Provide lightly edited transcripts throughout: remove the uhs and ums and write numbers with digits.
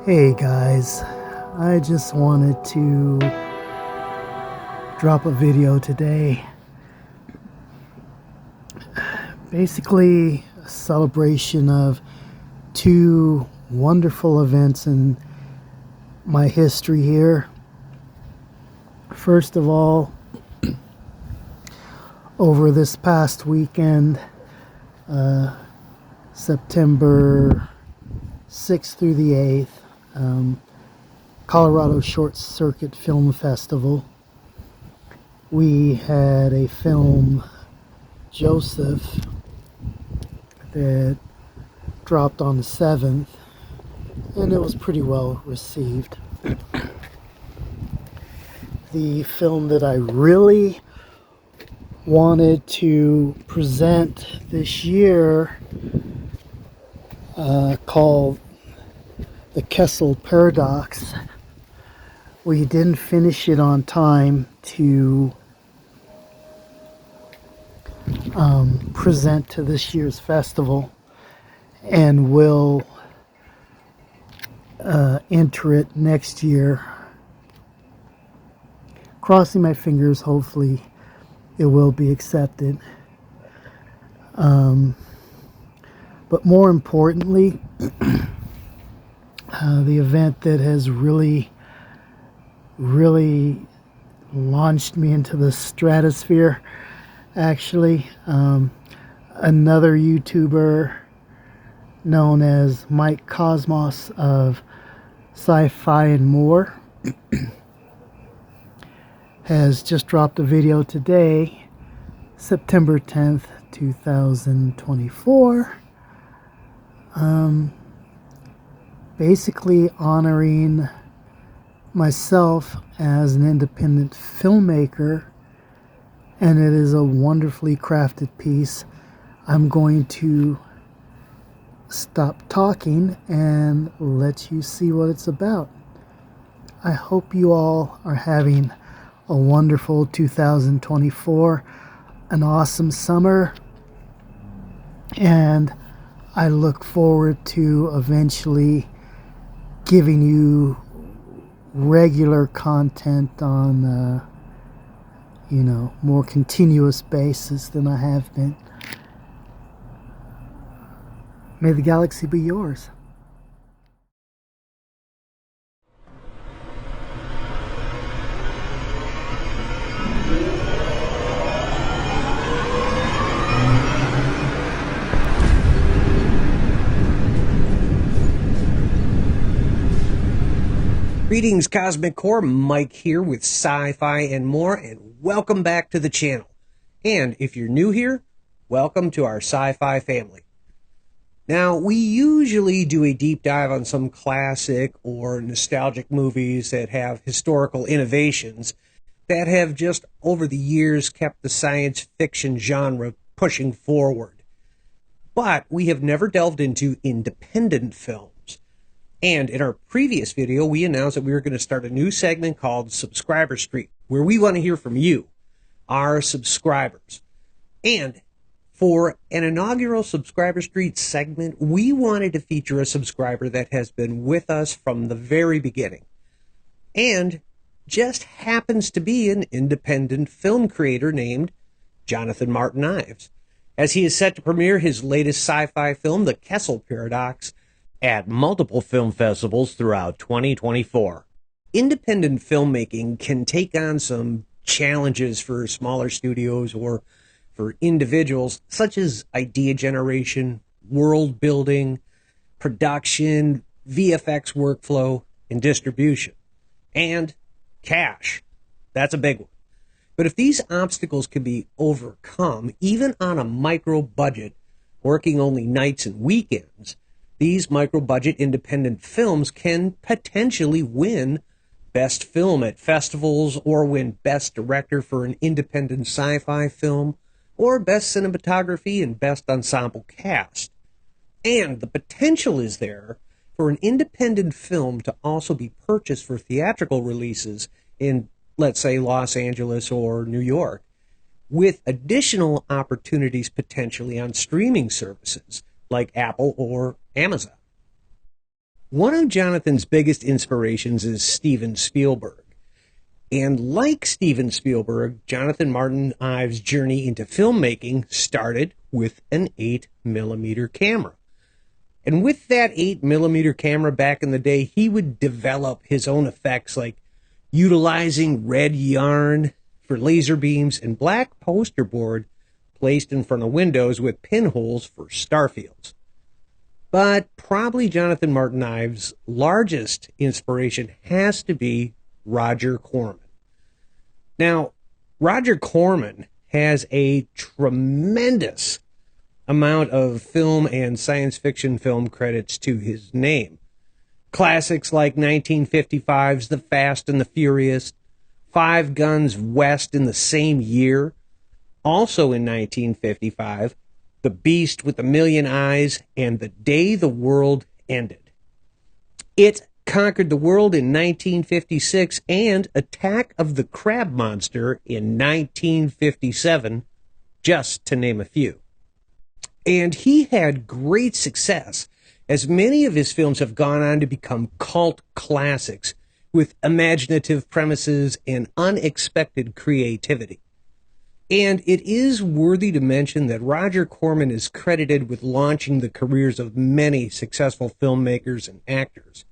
Hey guys, I just wanted to drop a video today. Basically, a celebration of two wonderful events in my history here. First of all, over this past weekend, September 6th through the 8th, Colorado Short Circuit Film Festival. We had a film, Joseph, that dropped on the 7th, and it was pretty well received. The film that I really wanted to present this year, called The Kessel Paradox. We didn't finish it on time to present to this year's festival, and will enter it next year. Crossing my fingers, hopefully it will be accepted. But more importantly, the event that has really launched me into the stratosphere, actually, another YouTuber known as Mike Cosmos of Sci-fi and More has just dropped a video today, September 10th, 2024, basically honoring myself as an independent filmmaker, and it is a wonderfully crafted piece. I'm going to stop talking and let you see what it's about. I hope you all are having a wonderful 2024, an awesome summer, and I look forward to eventually giving you regular content on more continuous basis than I have been. May the galaxy be yours. Greetings, Cosmic Core. Mike here with Sci-Fi and More, and welcome back to the channel. And if you're new here, welcome to our Sci-Fi family. Now, we usually do a deep dive on some classic or nostalgic movies that have historical innovations that have just over the years kept the science fiction genre pushing forward. But we have never delved into independent films. And in our previous video, we announced that we were going to start a new segment called Subscriber Street, where we want to hear from you, our subscribers. And for an inaugural Subscriber Street segment, we wanted to feature a subscriber that has been with us from the very beginning, and just happens to be an independent film creator named Jonathan Martin Ives, as he is set to premiere his latest sci-fi film, The Kessel Paradox, at multiple film festivals throughout 2024. Independent filmmaking can take on some challenges for smaller studios or for individuals, such as idea generation, world building, production, VFX workflow, and distribution. And cash. That's a big one. But if these obstacles can be overcome, even on a micro budget, working only nights and weekends, these micro-budget independent films can potentially win Best Film at festivals, or win Best Director for an independent sci-fi film, or Best Cinematography and Best Ensemble Cast. And the potential is there for an independent film to also be purchased for theatrical releases in, let's say, Los Angeles or New York, with additional opportunities potentially on streaming services like Apple or Amazon. One of Jonathan's biggest inspirations is Steven Spielberg. And like Steven Spielberg, Jonathan Martin Ives' journey into filmmaking started with an 8mm camera. And with that 8mm camera back in the day, he would develop his own effects, like utilizing red yarn for laser beams and black poster board placed in front of windows with pinholes for starfields. But probably Jonathan Martin Ives' largest inspiration has to be Roger Corman. Now, Roger Corman has a tremendous amount of film and science fiction film credits to his name. Classics like 1955's The Fast and the Furious, Five Guns West in the same year, also in 1955, The Beast with a Million Eyes, and The Day the World Ended. It conquered the world in 1956 and Attack of the Crab Monster in 1957, just to name a few. And he had great success, as many of his films have gone on to become cult classics with imaginative premises and unexpected creativity. And it is worthy to mention that Roger Corman is credited with launching the careers of many successful filmmakers and actors,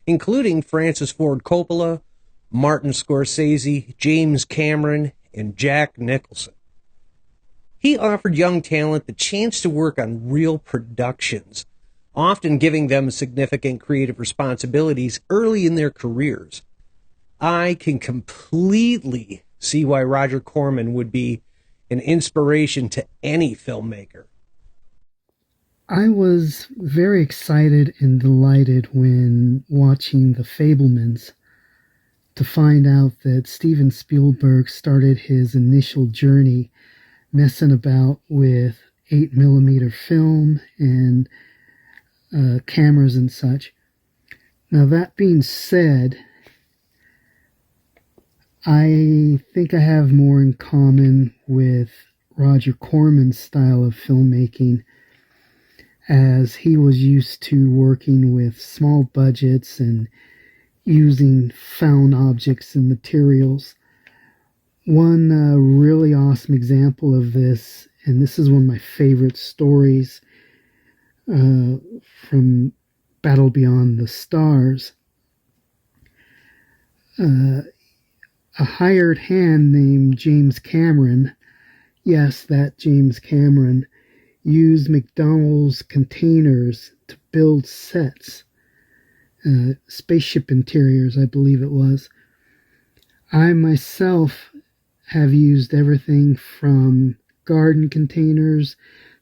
including Francis Ford Coppola, Martin Scorsese, James Cameron, and Jack Nicholson. He offered young talent the chance to work on real productions, often giving them significant creative responsibilities early in their careers. I can completely see why Roger Corman would be an inspiration to any filmmaker. I was very excited and delighted when watching The Fabelmans to find out that Steven Spielberg started his initial journey messing about with 8mm film and cameras and such. Now, that being said, I think I have more in common with Roger Corman's style of filmmaking, as he was used to working with small budgets and using found objects and materials. One really awesome example of this, and this is one of my favorite stories from Battle Beyond the Stars. A hired hand named James Cameron, yes, that James Cameron, used McDonald's containers to build sets, spaceship interiors, I believe it was. I myself have used everything from garden containers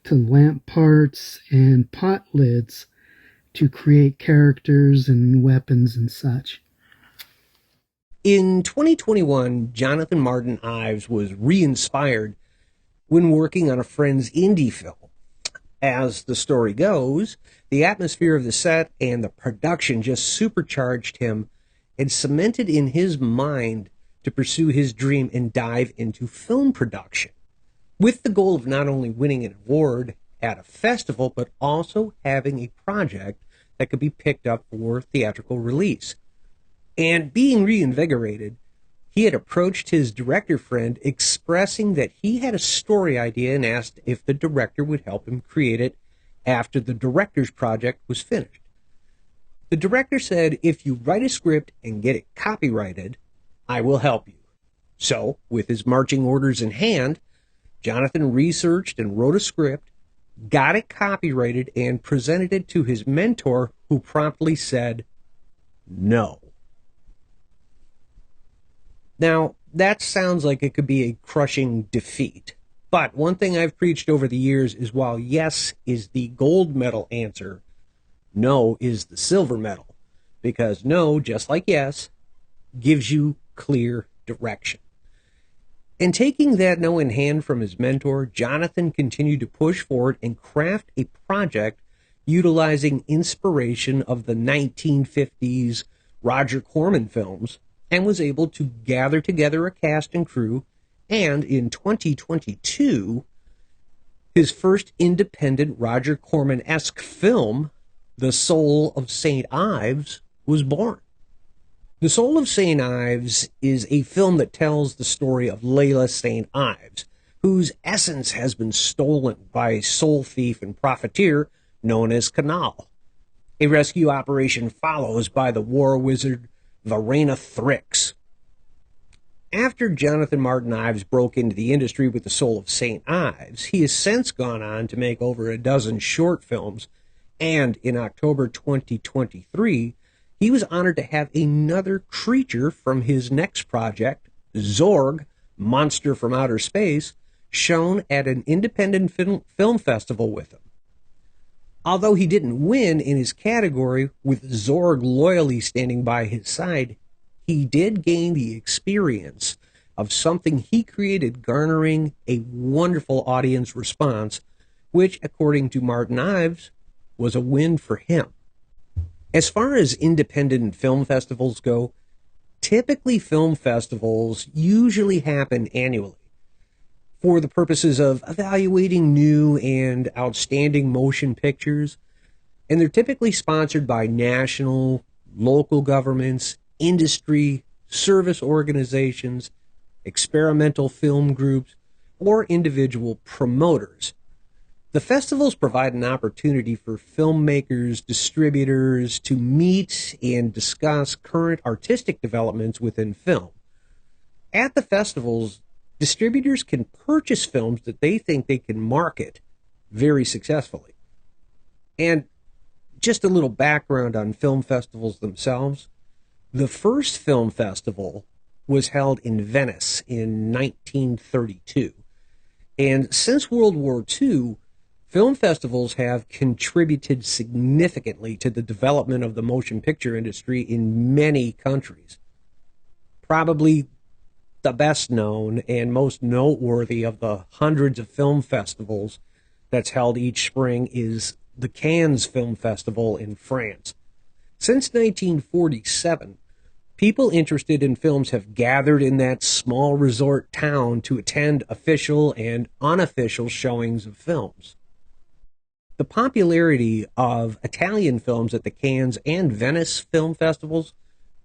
to lamp parts and pot lids to create characters and weapons and such. In 2021, Jonathan Martin Ives was re-inspired when working on a friend's indie film. As the story goes, the atmosphere of the set and the production just supercharged him and cemented in his mind to pursue his dream and dive into film production, with the goal of not only winning an award at a festival, but also having a project that could be picked up for theatrical release. And being reinvigorated, he had approached his director friend expressing that he had a story idea and asked if the director would help him create it after the director's project was finished. The director said, "If you write a script and get it copyrighted, I will help you." So, with his marching orders in hand, Jonathan researched and wrote a script, got it copyrighted, and presented it to his mentor, who promptly said no. Now, that sounds like it could be a crushing defeat. But one thing I've preached over the years is, while yes is the gold medal answer, no is the silver medal. Because no, just like yes, gives you clear direction. And taking that no in hand from his mentor, Jonathan continued to push forward and craft a project utilizing inspiration of the 1950s Roger Corman films, and was able to gather together a cast and crew, and in 2022, his first independent Roger Corman-esque film, The Soul of St. Ives was born. The Soul of St. Ives is a film that tells the story of Layla St. Ives, whose essence has been stolen by a soul thief and profiteer known as Canal. A rescue operation follows by the war wizard Verena Thrix. After Jonathan Martin Ives broke into the industry with The Soul of St. Ives, he has since gone on to make over a dozen short films, and in October 2023, he was honored to have another creature from his next project, Zorg, Monster from Outer Space, shown at an independent film festival with him. Although he didn't win in his category, with Zorg loyally standing by his side, he did gain the experience of something he created, garnering a wonderful audience response, which, according to Martin Ives, was a win for him. As far as independent film festivals go, typically film festivals usually happen annually for the purposes of evaluating new and outstanding motion pictures, and they're typically sponsored by national, local governments, industry, service organizations, experimental film groups, or individual promoters. The festivals provide an opportunity for filmmakers, distributors to meet and discuss current artistic developments within film. At the festivals, distributors can purchase films that they think they can market very successfully. And just a little background on film festivals themselves. The first film festival was held in Venice in 1932. And since World War II, film festivals have contributed significantly to the development of the motion picture industry in many countries. Probably the best known and most noteworthy of the hundreds of film festivals that's held each spring is the Cannes Film Festival in France. Since 1947, people interested in films have gathered in that small resort town to attend official and unofficial showings of films. The popularity of Italian films at the Cannes and Venice film festivals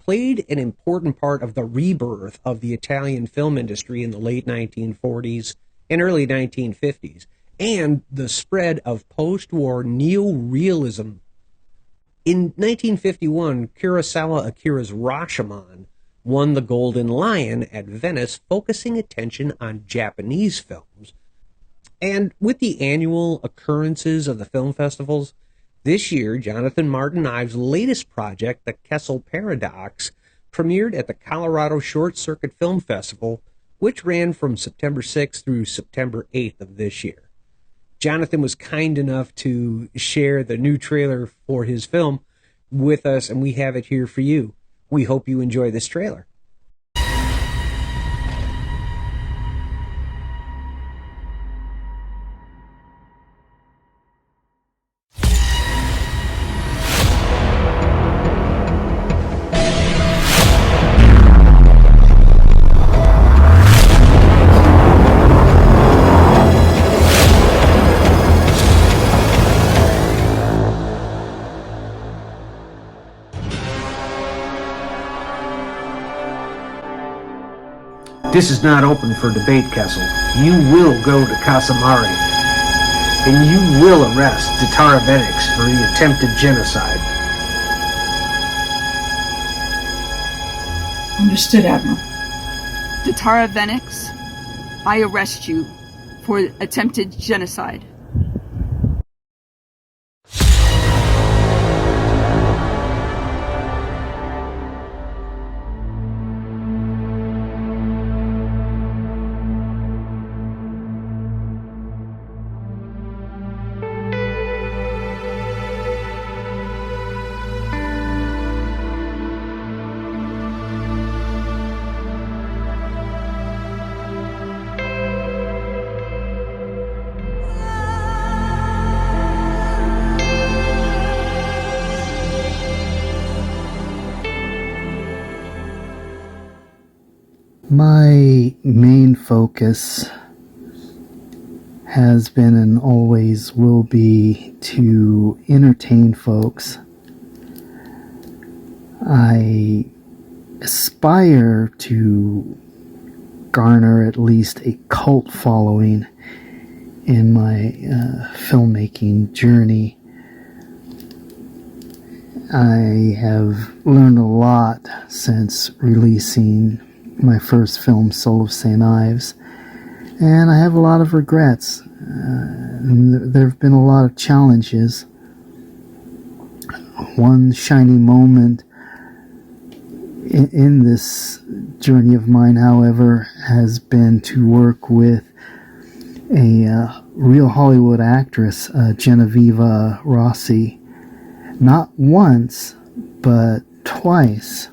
played an important part of the rebirth of the Italian film industry in the late 1940s and early 1950s, and the spread of post-war neo-realism. In 1951, Kurosawa Akira's Rashomon won the Golden Lion at Venice, focusing attention on Japanese films. And with the annual occurrences of the film festivals, this year, Jonathan Martin Ives' latest project, The Kessel Paradox, premiered at the Colorado Short Circuit Film Festival, which ran from September 6th through September 8th of this year. Jonathan was kind enough to share the new trailer for his film with us, and we have it here for you. We hope you enjoy this trailer. This is not open for debate, Kessel. You will go to Casamari, and you will arrest Datara Venix for the attempted genocide. Understood, Admiral. Datara Venix, I arrest you for attempted genocide. My main focus has been and always will be to entertain folks. I aspire to garner at least a cult following in my filmmaking journey. I have learned a lot since releasing my first film, Soul of St. Ives, and I have a lot of regrets. There have been a lot of challenges. One shining moment in this journey of mine, however, has been to work with a real Hollywood actress, Genevieve Rossi, not once, but twice.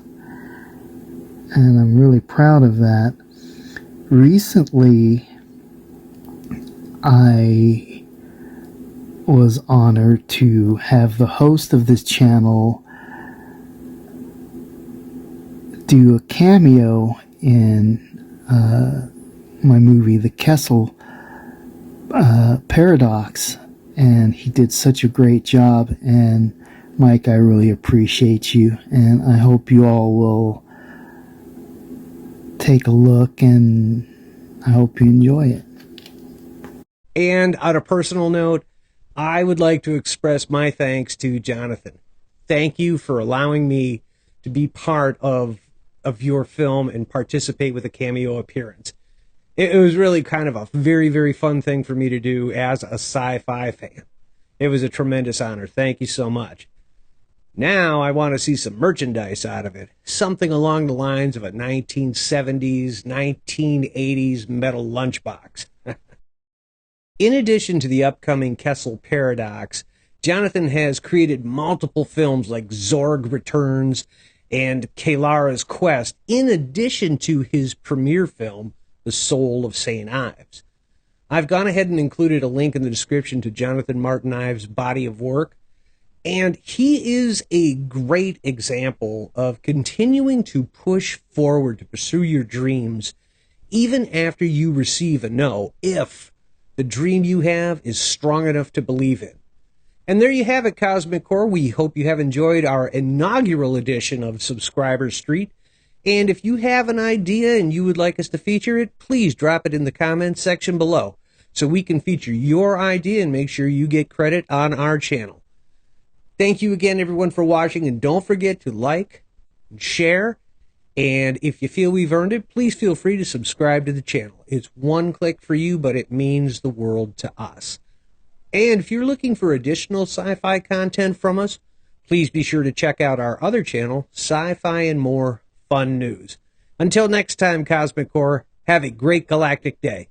And I'm really proud of that. Recently, I was honored to have the host of this channel do a cameo in my movie, The Kessel Paradox, and he did such a great job. And Mike, I really appreciate you, and I hope you all will take a look, and I hope you enjoy it. And on a personal note, I would like to express my thanks to Jonathan. Thank you for allowing me to be part of your film and participate with a cameo appearance. It was really kind of a very, very fun thing for me to do as a sci-fi fan. It was a tremendous honor. Thank you so much. Now I want to see some merchandise out of it. Something along the lines of a 1970s, 1980s metal lunchbox. In addition to the upcoming Kessel Paradox, Jonathan has created multiple films like Zorg Returns and Kalara's Quest, in addition to his premiere film, The Soul of St. Ives. I've gone ahead and included a link in the description to Jonathan Martin Ives' body of work, and he is a great example of continuing to push forward to pursue your dreams, even after you receive a no, if the dream you have is strong enough to believe in. And there you have it, Cosmic Core. We hope you have enjoyed our inaugural edition of Subscriber Street. And if you have an idea and you would like us to feature it, please drop it in the comments section below so we can feature your idea and make sure you get credit on our channel. Thank you again, everyone, for watching, and don't forget to like and share. And if you feel we've earned it, please feel free to subscribe to the channel. It's one click for you, but it means the world to us. And if you're looking for additional sci-fi content from us, please be sure to check out our other channel, Sci-Fi and More Fun News. Until next time, Cosmic Core, have a great galactic day.